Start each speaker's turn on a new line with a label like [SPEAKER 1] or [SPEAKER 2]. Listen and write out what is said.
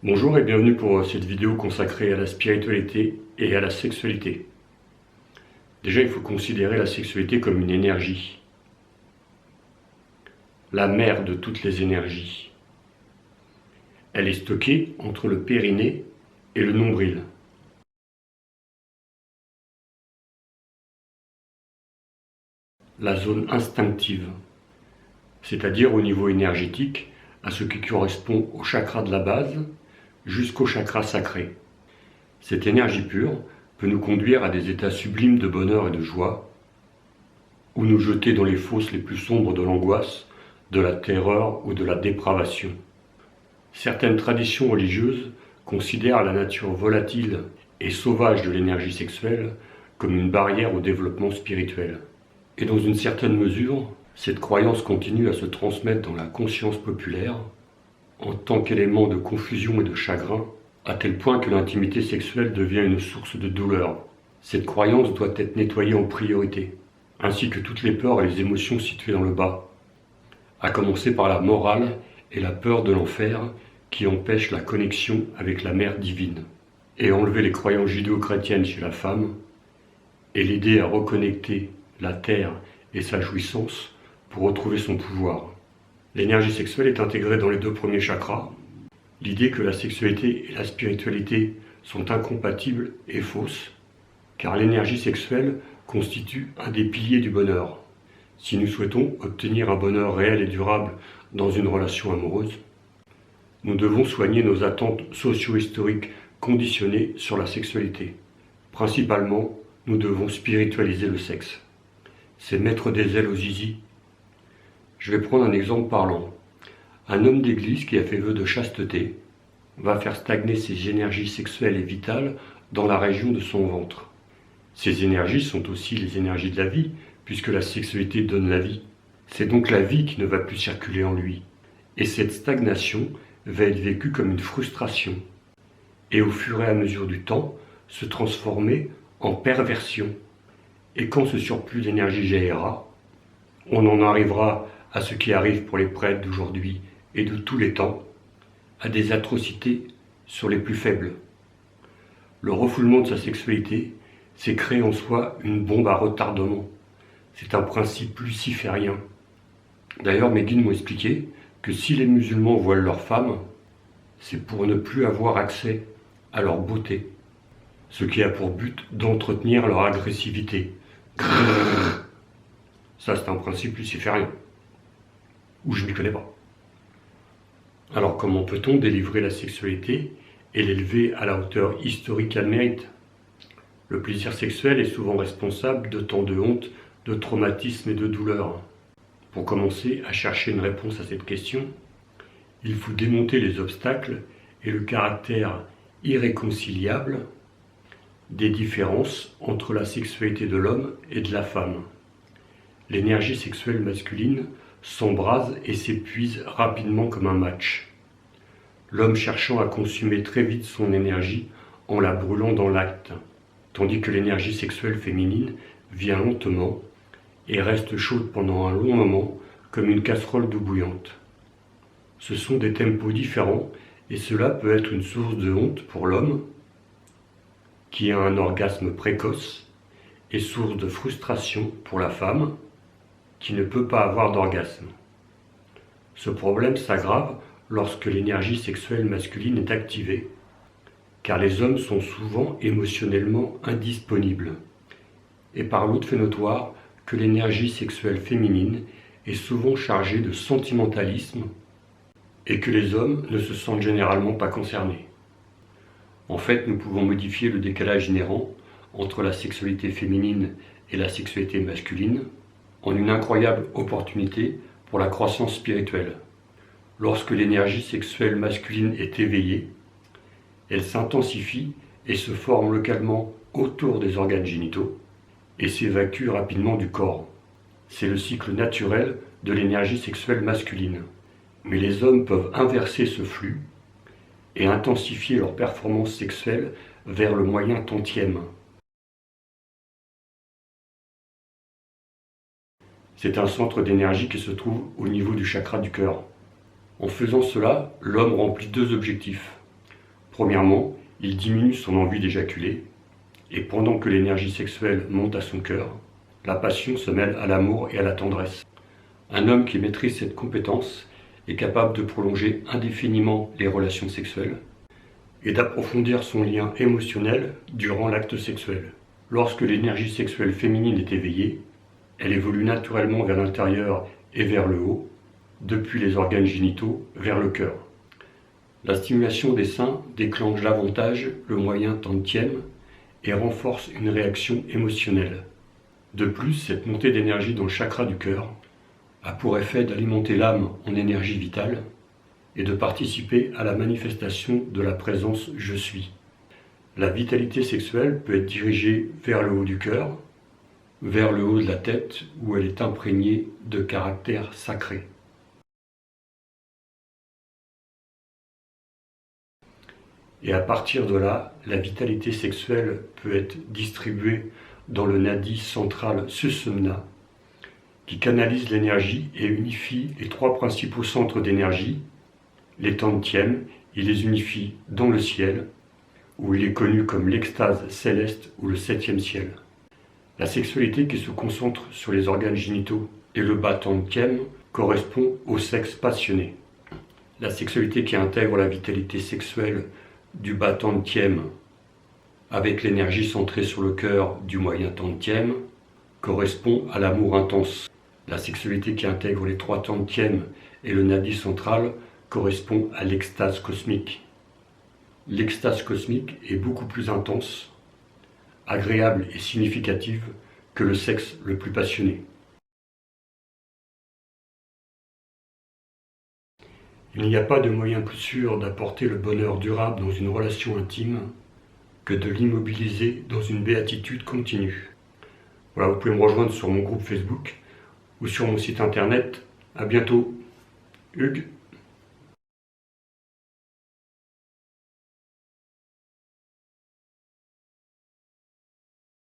[SPEAKER 1] Bonjour et bienvenue pour cette vidéo consacrée à la spiritualité et à la sexualité. Déjà, il faut considérer la sexualité comme une énergie, la mère de toutes les énergies. Elle est stockée entre le périnée et le nombril. La zone instinctive, c'est-à-dire au niveau énergétique, à ce qui correspond au chakra de la base jusqu'au chakra sacré. Cette énergie pure peut nous conduire à des états sublimes de bonheur et de joie, ou nous jeter dans les fosses les plus sombres de l'angoisse, de la terreur ou de la dépravation. Certaines traditions religieuses considèrent la nature volatile et sauvage de l'énergie sexuelle comme une barrière au développement spirituel. Et dans une certaine mesure, cette croyance continue à se transmettre dans la conscience populaire en tant qu'élément de confusion et de chagrin, à tel point que l'intimité sexuelle devient une source de douleur. Cette croyance doit être nettoyée en priorité, ainsi que toutes les peurs et les émotions situées dans le bas, à commencer par la morale et la peur de l'enfer qui empêchent la connexion avec la mère divine, et enlever les croyances judéo-chrétiennes chez la femme, et l'aider à reconnecter la terre et sa jouissance pour retrouver son pouvoir. L'énergie sexuelle est intégrée dans les deux premiers chakras. L'idée que la sexualité et la spiritualité sont incompatibles est fausse, car l'énergie sexuelle constitue un des piliers du bonheur. Si nous souhaitons obtenir un bonheur réel et durable dans une relation amoureuse, nous devons soigner nos attentes socio-historiques conditionnées sur la sexualité. Principalement, nous devons spiritualiser le sexe. C'est mettre des ailes au zizi. Je vais prendre un exemple parlant. Un homme d'église qui a fait vœu de chasteté va faire stagner ses énergies sexuelles et vitales dans la région de son ventre. Ces énergies sont aussi les énergies de la vie, puisque la sexualité donne la vie. C'est donc la vie qui ne va plus circuler en lui. Et cette stagnation va être vécue comme une frustration. Et au fur et à mesure du temps, se transformer en perversion. Et quand ce surplus d'énergie jaillira, on en arrivera à ce qui arrive pour les prêtres d'aujourd'hui et de tous les temps, à des atrocités sur les plus faibles. Le refoulement de sa sexualité, c'est créer en soi une bombe à retardement. C'est un principe luciférien. D'ailleurs, mes guides m'ont expliqué que si les musulmans voilent leurs femmes, c'est pour ne plus avoir accès à leur beauté, ce qui a pour but d'entretenir leur agressivité. Ça, c'est un principe luciférien, ou je ne m'y connais pas. Alors comment peut-on délivrer la sexualité et l'élever à la hauteur historique qu'elle mérite? Le plaisir sexuel est souvent responsable de tant de honte, de traumatisme et de douleur. Pour commencer à chercher une réponse à cette question, il faut démonter les obstacles et le caractère irréconciliable des différences entre la sexualité de l'homme et de la femme. L'énergie sexuelle masculine s'embrase et s'épuise rapidement comme un match, l'homme cherchant à consumer très vite son énergie en la brûlant dans l'acte, tandis que l'énergie sexuelle féminine vient lentement et reste chaude pendant un long moment comme une casserole d'eau bouillante. Ce sont des tempos différents et cela peut être une source de honte pour l'homme qui a un orgasme précoce et source de frustration pour la femme qui ne peut pas avoir d'orgasme. Ce problème s'aggrave lorsque l'énergie sexuelle masculine est activée, car les hommes sont souvent émotionnellement indisponibles. Et par l'autre fait notoire que l'énergie sexuelle féminine est souvent chargée de sentimentalisme et que les hommes ne se sentent généralement pas concernés. En fait, nous pouvons modifier le décalage inhérent entre la sexualité féminine et la sexualité masculine en une incroyable opportunité pour la croissance spirituelle. Lorsque l'énergie sexuelle masculine est éveillée, elle s'intensifie et se forme localement autour des organes génitaux et s'évacue rapidement du corps. C'est le cycle naturel de l'énergie sexuelle masculine. Mais les hommes peuvent inverser ce flux et intensifier leur performance sexuelle vers le moyen tantième. C'est un centre d'énergie qui se trouve au niveau du chakra du cœur. En faisant cela, l'homme remplit deux objectifs. Premièrement, il diminue son envie d'éjaculer, et pendant que l'énergie sexuelle monte à son cœur, la passion se mêle à l'amour et à la tendresse. Un homme qui maîtrise cette compétence est capable de prolonger indéfiniment les relations sexuelles et d'approfondir son lien émotionnel durant l'acte sexuel. Lorsque l'énergie sexuelle féminine est éveillée, elle évolue naturellement vers l'intérieur et vers le haut, depuis les organes génitaux vers le cœur. La stimulation des seins déclenche davantage le moyen tantième et renforce une réaction émotionnelle. De plus, cette montée d'énergie dans le chakra du cœur a pour effet d'alimenter l'âme en énergie vitale et de participer à la manifestation de la présence « je suis ». La vitalité sexuelle peut être dirigée vers le haut du cœur, vers le haut de la tête, où elle est imprégnée de caractère sacré. Et à partir de là, la vitalité sexuelle peut être distribuée dans le nadi central Sushumna, qui canalise l'énergie et unifie les trois principaux centres d'énergie, les tantièmes. Il les unifie dans le ciel, où il est connu comme l'extase céleste ou le septième ciel. La sexualité qui se concentre sur les organes génitaux et le bas tantième correspond au sexe passionné. La sexualité qui intègre la vitalité sexuelle du bas tantième avec l'énergie centrée sur le cœur du moyen tantième correspond à l'amour intense. La sexualité qui intègre les trois tantièmes et le nadi central correspond à l'extase cosmique. L'extase cosmique est beaucoup plus intense, agréable et significative que le sexe le plus passionné. Il n'y a pas de moyen plus sûr d'apporter le bonheur durable dans une relation intime que de l'immobiliser dans une béatitude continue. Voilà, vous pouvez me rejoindre sur mon groupe Facebook ou sur mon site internet. À bientôt. Hugues.